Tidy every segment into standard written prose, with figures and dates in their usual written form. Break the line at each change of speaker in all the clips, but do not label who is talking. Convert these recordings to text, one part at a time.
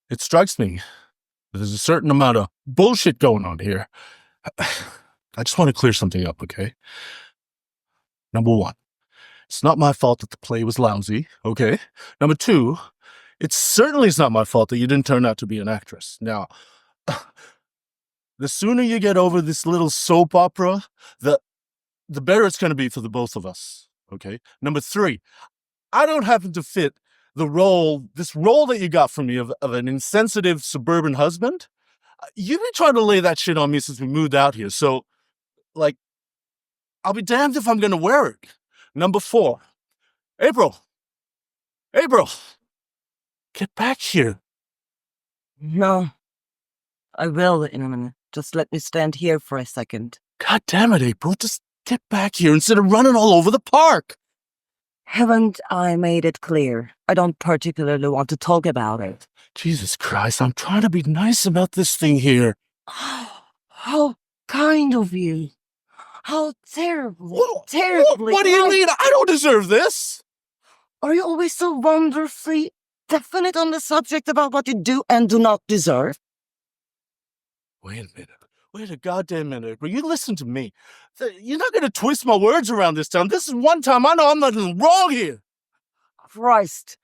It strikes me that there's a certain amount of bullshit going on here. I just want to clear something up, okay? Number one, it's not my fault that the play was lousy, okay? Number two, it certainly is not my fault that you didn't turn out to be an actress. Now, the sooner you get over this little soap opera, the better it's going to be for the both of us, okay? Number three, I don't happen to fit this role that you got from me of an insensitive suburban husband. You've been trying to lay that shit on me since we moved out here, so, like, I'll be damned if I'm going to wear it. Number four, April, get back here.
No, I will in a minute. Just let me stand here for a second.
God damn it, April, just get back here instead of running all over the park.
Haven't I made it clear? I don't particularly want to talk about it.
Jesus Christ, I'm trying to be nice about this thing here.
How kind of you. How terribly.
What do you mean? I don't deserve this.
Are you always so wonderfully definite on the subject about what you do and do not deserve?
Wait a minute. Wait a goddamn minute. But you listen to me. You're not going to twist my words around this time. This is one time I know I'm not wrong here.
Christ.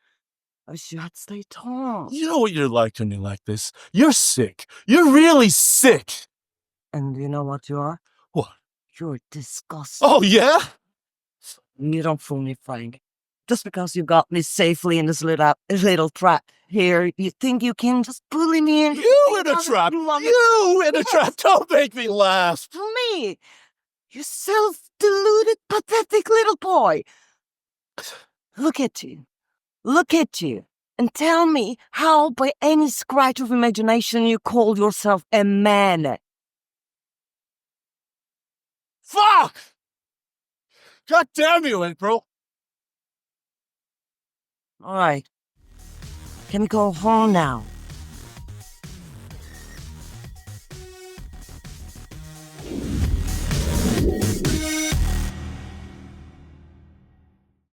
I wish you had stayed calm.
You know what you're like when you're like this? You're sick. You're really sick.
And you know what you are?
What?
You're disgusting.
Oh, yeah?
You don't fool me, Frank. Just because you got me safely in this little trap here, you think you can just bully me and...
You in a trap! You in a trap! Don't make me laugh!
Me! You self-deluded, pathetic little boy! Look at you. Look at you. And tell me how, by any scratch of imagination, you call yourself a man.
Fuck! God damn you, April!
All right. Can we go home now?